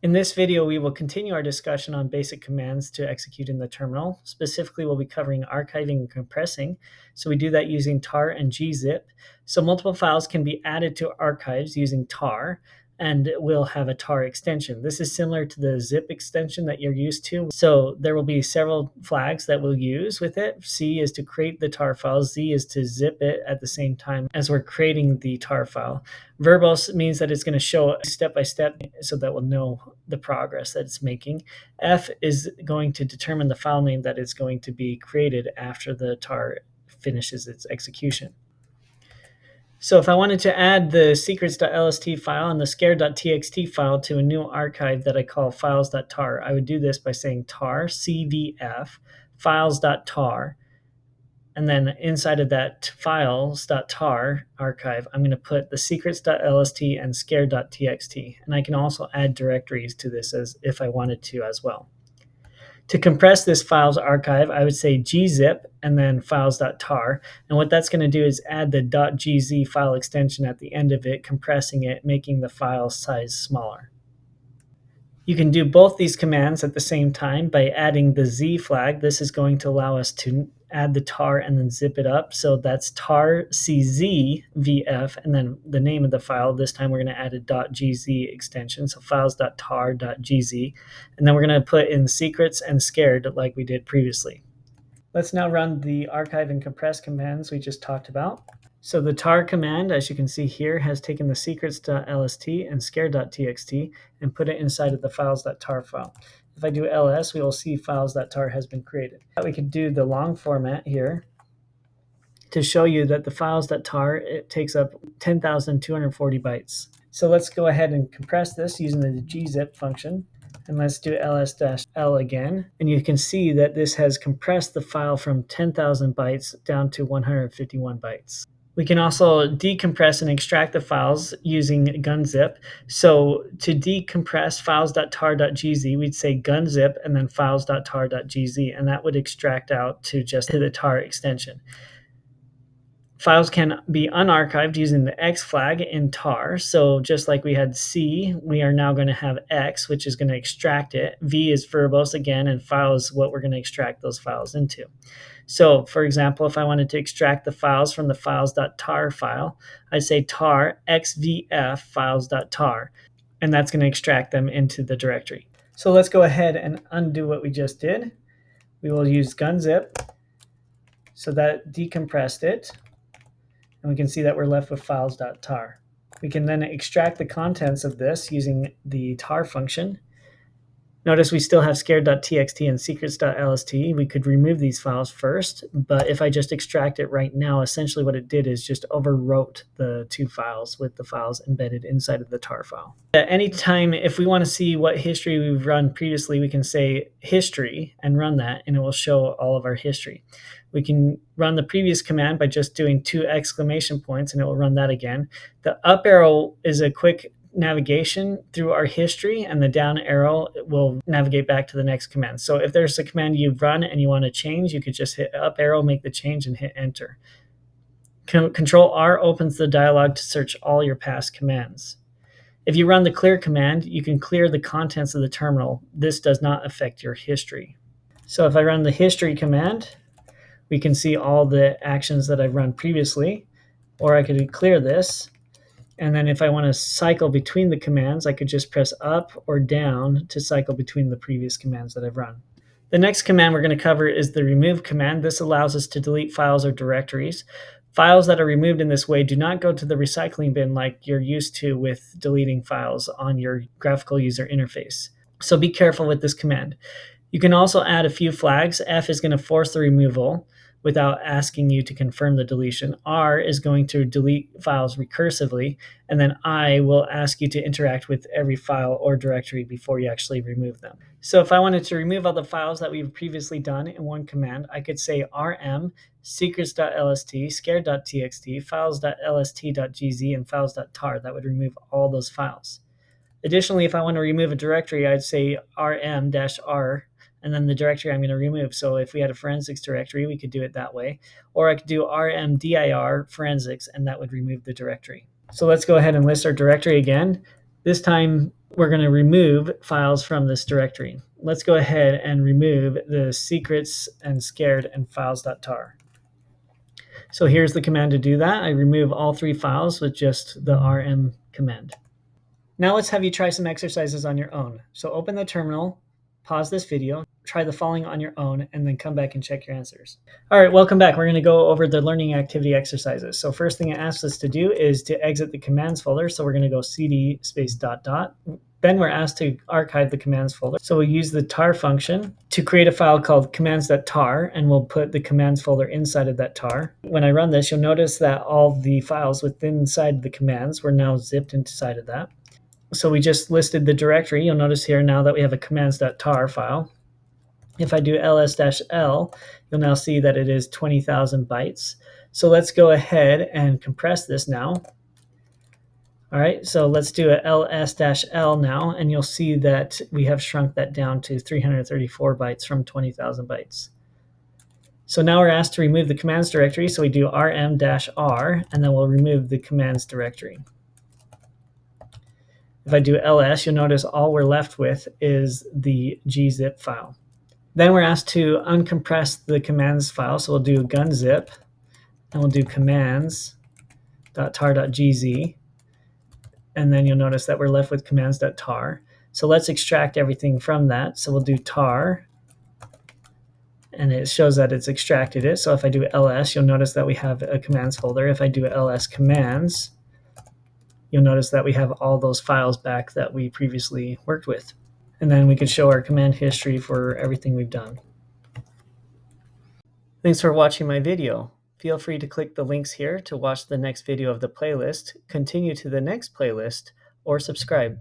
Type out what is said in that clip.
In this video, we will continue our discussion on basic commands to execute in the terminal. Specifically, we'll be covering archiving and compressing. So we do that using tar and gzip. So multiple files can be added to archives using tar, and we'll have a tar extension. This is similar to the zip extension that you're used to. So there will be several flags that we'll use with it. C is to create the tar file. Z is to zip it at the same time as we're creating the tar file. Verbose means that it's going to show step by step so that we'll know the progress that it's making. F is going to determine the file name that is going to be created after the tar finishes its execution. So if I wanted to add the secrets.lst file and the scared.txt file to a new archive that I call files.tar, I would do this by saying tar cvf files.tar. And then inside of that files.tar archive, I'm going to put the secrets.lst and scared.txt. And I can also add directories to this as if I wanted to as well. To compress this files archive, I would say gzip and then files.tar. And what that's going to do is add the .gz file extension at the end of it, compressing it, making the file size smaller. You can do both these commands at the same time by adding the Z flag. This is going to allow us to add the tar and then zip it up. So that's tar czvf and then the name of the file. This time we're going to add a .gz extension. So files.tar.gz. And then we're going to put in secrets and scared like we did previously. Let's now run the archive and compress commands we just talked about. So the tar command, as you can see here, has taken the secrets.lst and scared.txt and put it inside of the files.tar file. If I do ls, we will see files.tar has been created. We could do the long format here to show you that the files.tar, it takes up 10,240 bytes. So let's go ahead and compress this using the gzip function. And let's do ls-l again. And you can see that this has compressed the file from 10,000 bytes down to 151 bytes. We can also decompress and extract the files using gunzip. So to decompress files.tar.gz, we'd say gunzip and then files.tar.gz, and that would extract out to just the tar extension. Files can be unarchived using the X flag in tar. So just like we had C, we are now going to have X, which is going to extract it. V is verbose again, and file is what we're going to extract those files into. So for example, if I wanted to extract the files from the files.tar file, I'd say tar xvf files.tar, and that's going to extract them into the directory. So let's go ahead and undo what we just did. We will use gunzip. So that decompressed it. And we can see that we're left with files.tar. We can then extract the contents of this using the tar function. Notice we still have scared.txt and secrets.lst. We could remove these files first, but if I just extract it right now, essentially what it did is just overwrote the two files with the files embedded inside of the tar file. At any time, if we want to see what history we've run previously, we can say history and run that, and it will show all of our history. We can run the previous command by just doing 2 exclamation points, and it will run that again. The up arrow is a quick navigation through our history, and the down arrow will navigate back to the next command. So if there's a command you've run and you want to change, you could just hit up arrow, make the change, and hit enter. Control R opens the dialog to search all your past commands. If you run the clear command, you can clear the contents of the terminal. This does not affect your history. So if I run the history command, we can see all the actions that I've run previously, or I could clear this. And then if I want to cycle between the commands, I could just press up or down to cycle between the previous commands that I've run. The next command we're going to cover is the remove command. This allows us to delete files or directories. Files that are removed in this way do not go to the recycling bin like you're used to with deleting files on your graphical user interface. So be careful with this command. You can also add a few flags. F is going to force the removal without asking you to confirm the deletion. R is going to delete files recursively, and then I will ask you to interact with every file or directory before you actually remove them. So if I wanted to remove all the files that we've previously done in one command, I could say rm secrets.lst, scared.txt, files.lst.gz, and files.tar. That would remove all those files. Additionally, if I want to remove a directory, I'd say rm-r, and then the directory I'm going to remove. So if we had a forensics directory, we could do it that way. Or I could do rmdir forensics, and that would remove the directory. So let's go ahead and list our directory again. This time we're going to remove files from this directory. Let's go ahead and remove the secrets and scared and files.tar. So here's the command to do that. I remove all 3 files with just the rm command. Now let's have you try some exercises on your own. So open the terminal, pause this video, try the following on your own, and then come back and check your answers. All right, welcome back. We're going to go over the learning activity exercises. So first thing it asks us to do is to exit the commands folder. So we're going to go cd space ... Then we're asked to archive the commands folder. So we'll use the tar function to create a file called commands.tar, and we'll put the commands folder inside of that tar. When I run this, you'll notice that all the files within inside the commands were now zipped inside of that. So we just listed the directory. You'll notice here now that we have a commands.tar file. If I do ls-l, you'll now see that it is 20,000 bytes. So let's go ahead and compress this now. All right, so let's do a ls-l now, and you'll see that we have shrunk that down to 334 bytes from 20,000 bytes. So now we're asked to remove the commands directory, so we do rm-r, and then we'll remove the commands directory. If I do ls, you'll notice all we're left with is the gzip file. Then we're asked to uncompress the commands file, so we'll do gunzip, and we'll do commands.tar.gz, and then you'll notice that we're left with commands.tar. So let's extract everything from that. So we'll do tar, and it shows that it's extracted it. So if I do ls, you'll notice that we have a commands folder. If I do ls commands, you'll notice that we have all those files back that we previously worked with. And then we can show our command history for everything we've done. Thanks for watching my video. Feel free to click the links here to watch the next video of the playlist, continue to the next playlist, or subscribe.